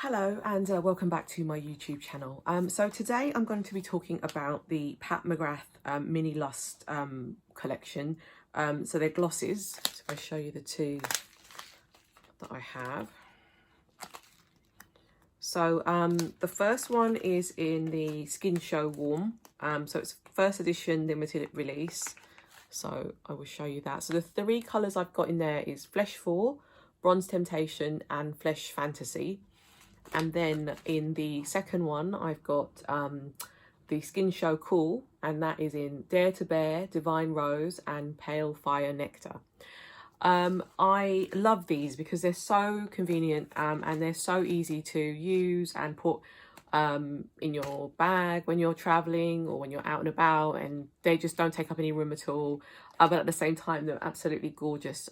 Hello and welcome back to my YouTube channel. So today I'm going to be talking about the McGrath Mini LUST collection. So they're glosses. So if I show you the two that I have. So the first one is in the Skin Show Warm. So it's first edition limited release. So I will show you that. So the three colours I've got in there is Flesh 4, Bronze Temptation and Flesh Fantasy. And then in the second one, I've got the Skin Show Cool, and that is in Dare to Bear, Divine Rose, and Pale Fire Nectar. I love these because they're so convenient and they're so easy to use and put in your bag when you're traveling or when you're out and about, and they just don't take up any room at all. But at the same time, they're absolutely gorgeous.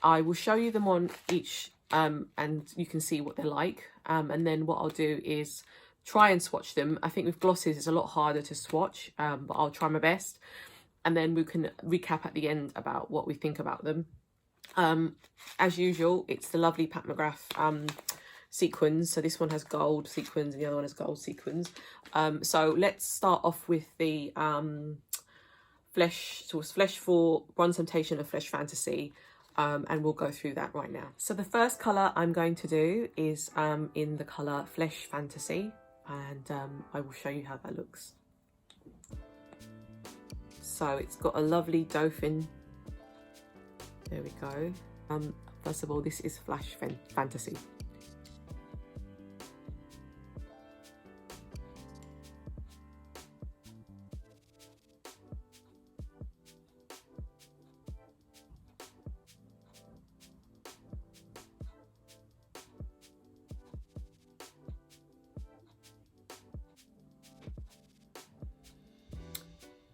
I will show you them on each and you can see what they're like, and then what I'll do is try and swatch them. I think with glosses it's a lot harder to swatch, but I'll try my best, and then we can recap at the end about what we think about them. As usual, it's the lovely McGrath sequins. So this one has gold sequins and the other one has gold sequins. So let's start off with the Flesh 4, Bronze Temptation and Flesh Fantasy. And we'll go through that right now. So the first colour I'm going to do is in the colour Flesh Fantasy, and I will show you how that looks. So it's got a lovely Dauphin. There we go. First of all, this is Flesh Fantasy.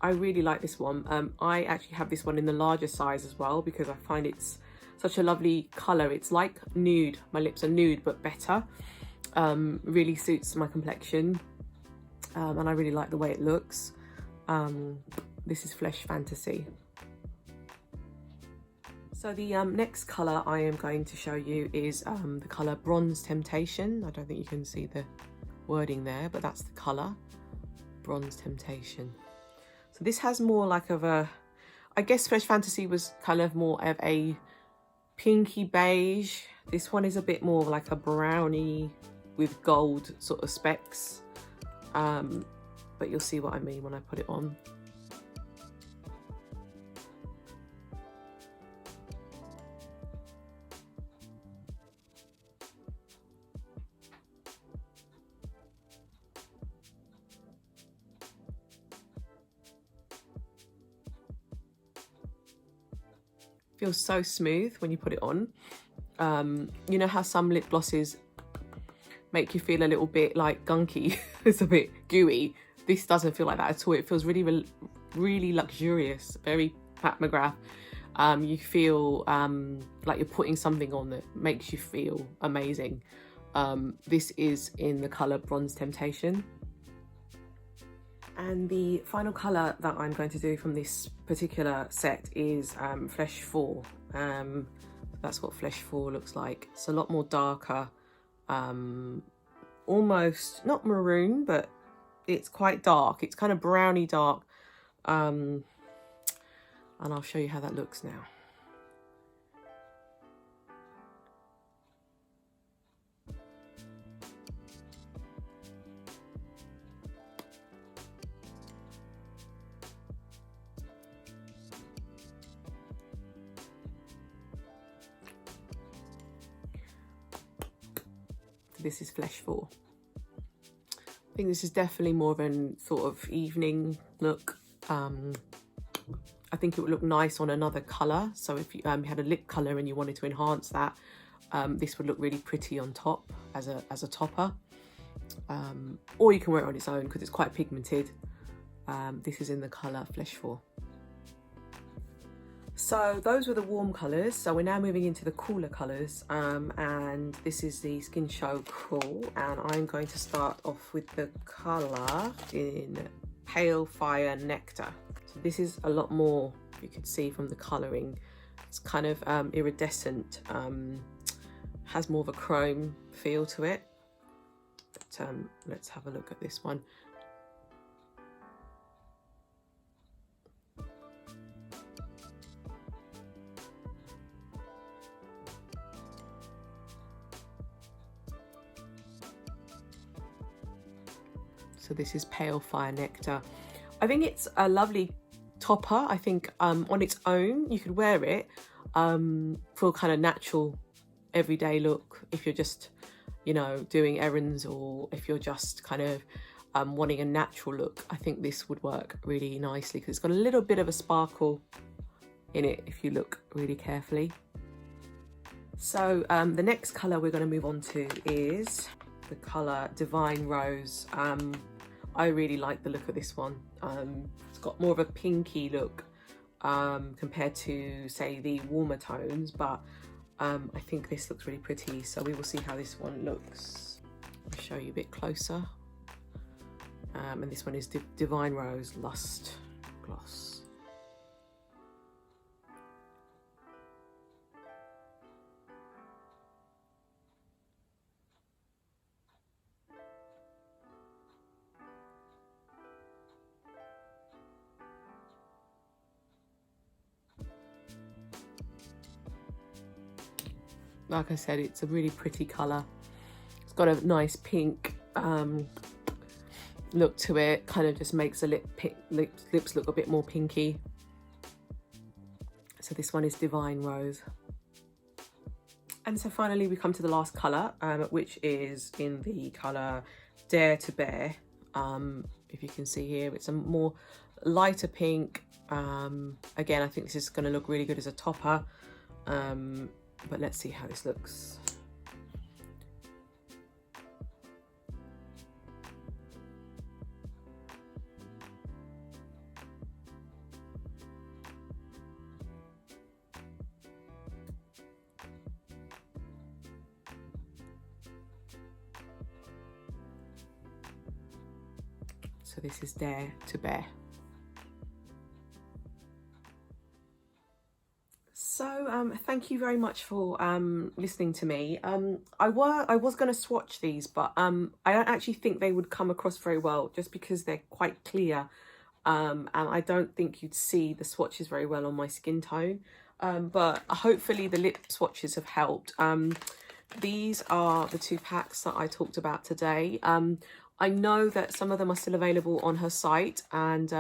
I really like this one. I actually have this one in the larger size as well because I find it's such a lovely colour. It's like nude. My lips are nude but better. Really suits my complexion, and I really like the way it looks. This is Flesh Fantasy. So the next colour I am going to show you is the colour Bronze Temptation. I don't think you can see the wording there, but that's the colour, Bronze Temptation. So this has more like of a, I guess Flesh Fantasy was kind of more of a pinky beige. This one is a bit more like a brownie with gold sort of specks. But you'll see what I mean when I put it on. Feels so smooth when you put it on. You know how some lip glosses make you feel a little bit like gunky? It's a bit gooey. This doesn't feel like that at all. It feels really, really luxurious, very McGrath. You feel like you're putting something on that makes you feel amazing. This is in the colour Bronze Temptation. And the final colour that I'm going to do from this particular set is Flesh 4. That's what Flesh 4 looks like. It's a lot more darker, almost not maroon, but it's quite dark. It's kind of browny dark, and I'll show you how that looks now. This is Flesh 4. I think this is definitely more of a sort of evening look. I think it would look nice on another colour. So if you had a lip colour and you wanted to enhance that, this would look really pretty on top as a topper. Or you can wear it on its own because it's quite pigmented. This is in the colour Flesh 4. So those were the warm colours. So we're now moving into the cooler colours, and this is the Skin Show Cool, and I'm going to start off with the colour in Pale Fire Nectar. So this is a lot more, you can see from the colouring, it's kind of iridescent, has more of a chrome feel to it. But let's have a look at this one. So this is Pale Fire Nectar. I think it's a lovely topper. I think on its own, you could wear it for kind of natural everyday look. If you're just, you know, doing errands, or if you're just kind of wanting a natural look, I think this would work really nicely because it's got a little bit of a sparkle in it if you look really carefully. So the next colour we're going to move on to is the colour Divine Rose. I really like the look of this one. It's got more of a pinky look compared to, say, the warmer tones, but I think this looks really pretty, so we will see how this one looks. I'll show you a bit closer. And this one is Divine Rose Lust Gloss. Like I said, it's a really pretty colour. It's got a nice pink look to it. Kind of just makes the lips look a bit more pinky. So this one is Divine Rose. And so finally we come to the last colour, which is in the colour Dare to Bear. If you can see here, it's a more lighter pink. Again, I think this is going to look really good as a topper. But let's see how this looks. So this is Dare to Bear. So thank you very much for listening to me. I was going to swatch these, but I don't actually think they would come across very well just because they're quite clear, and I don't think you'd see the swatches very well on my skin tone, but hopefully the lip swatches have helped. These are the 2 packs that I talked about today. I know that some of them are still available on her site, and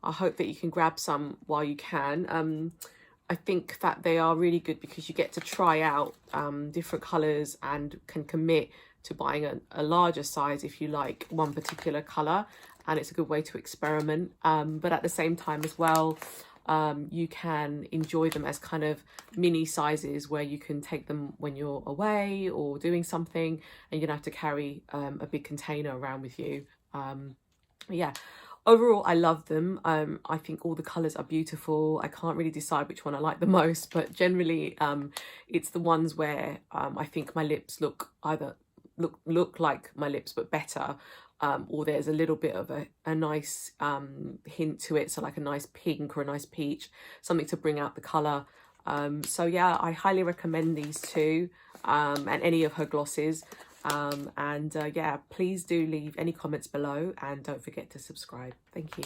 I hope that you can grab some while you can. I think that they are really good because you get to try out different colours and can commit to buying a larger size if you like one particular colour, and it's a good way to experiment. But at the same time as well, you can enjoy them as kind of mini sizes where you can take them when you're away or doing something and you don't have to carry a big container around with you. Yeah. Overall, I love them. I think all the colours are beautiful. I can't really decide which one I like the most, but generally it's the ones where I think my lips look either look like my lips but better, or there's a little bit of a nice hint to it, so like a nice pink or a nice peach, something to bring out the colour. So yeah, I highly recommend these 2 and any of her glosses. Yeah, please do leave any comments below and don't forget to subscribe. Thank you.